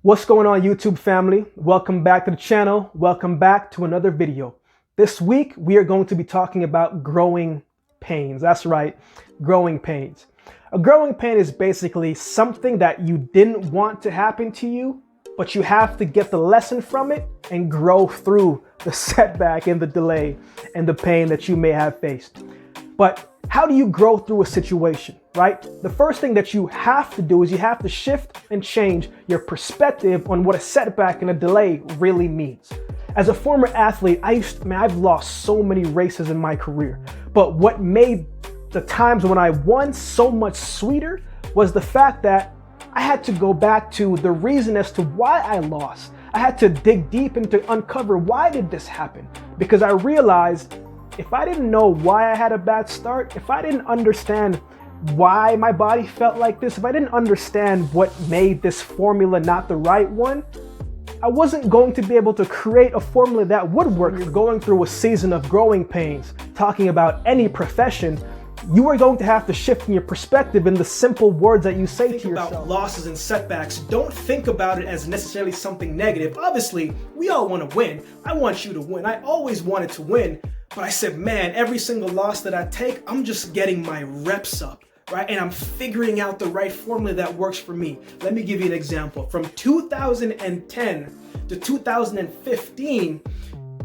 What's going on, YouTube family? Welcome back to the channel. Welcome back to another video. This week, we are going to be talking about growing pains. That's right, growing pains. A growing pain is basically something that you didn't want to happen to you, but you have to get the lesson from it and grow through the setback and the delay and the pain that you may have faced. But how do you grow through a situation, right? The first thing that you have to do is you have to shift and change your perspective on what a setback and a delay really means. As a former athlete, I've lost so many races in my career, but what made the times when I won so much sweeter was the fact that I had to go back to the reason as to why I lost. I had to dig deep and to uncover why did this happen, because I realized if I didn't know why I had a bad start, if I didn't understand why my body felt like this, if I didn't understand what made this formula not the right one, I wasn't going to be able to create a formula that would work. You're going through a season of growing pains, talking about any profession, you are going to have to shift in your perspective in the simple words that you say to yourself. About losses and setbacks, don't think about it as necessarily something negative. Obviously, we all want to win. I want you to win. I always wanted to win. But I said, man, every single loss that I take, I'm just getting my reps up, right? And I'm figuring out the right formula that works for me. Let me give you an example. From 2010 to 2015,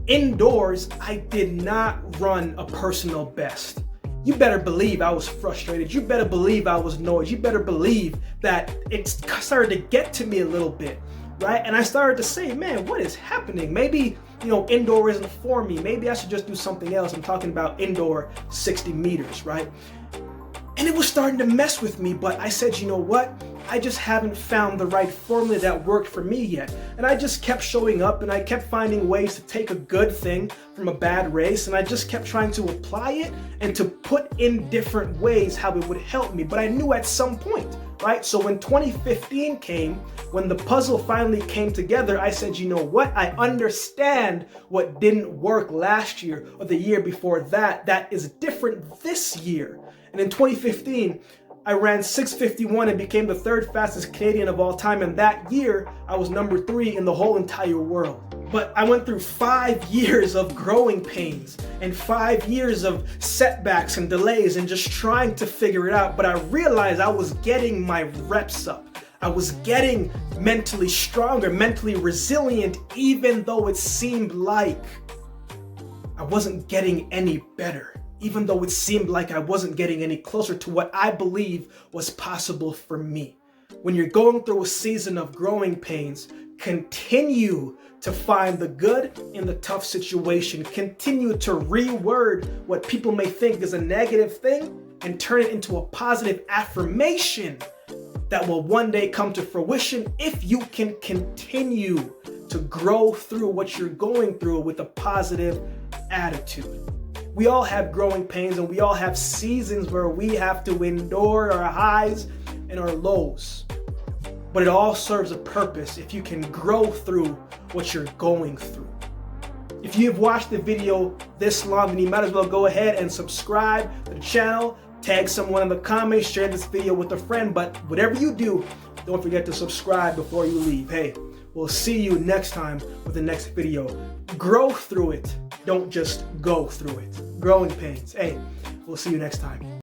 indoors, I did not run a personal best. You better believe I was frustrated. You better believe I was annoyed. You better believe that it started to get to me a little bit, right? And I started to say, man, what is happening? Maybe, indoor isn't for me. Maybe I should just do something else. I'm talking about indoor 60 meters, right? And it was starting to mess with me, but I said, you know what? I just haven't found the right formula that worked for me yet. And I just kept showing up and I kept finding ways to take a good thing from a bad race, and I just kept trying to apply it and to put in different ways how it would help me. But I knew at some point, right? So when 2015 came, when the puzzle finally came together, I said, you know what? I understand what didn't work last year or the year before that is different this year. And in 2015, I ran 6:51 and became the third fastest Canadian of all time. And that year, I was number 3 in the whole entire world. But I went through 5 years of growing pains and 5 years of setbacks and delays and just trying to figure it out. But I realized I was getting my reps up. I was getting mentally stronger, mentally resilient, even though it seemed like I wasn't getting any better. Even though it seemed like I wasn't getting any closer to what I believe was possible for me. When you're going through a season of growing pains, continue to find the good in the tough situation. Continue to reword what people may think is a negative thing and turn it into a positive affirmation that will one day come to fruition if you can continue to grow through what you're going through with a positive attitude. We all have growing pains and we all have seasons where we have to endure our highs and our lows. But it all serves a purpose if you can grow through what you're going through. If you have watched the video this long, then you might as well go ahead and subscribe to the channel, tag someone in the comments, share this video with a friend. But whatever you do, don't forget to subscribe before you leave. Hey, we'll see you next time with the next video. Grow through it. Don't just go through it. Growing pains. Hey, we'll see you next time.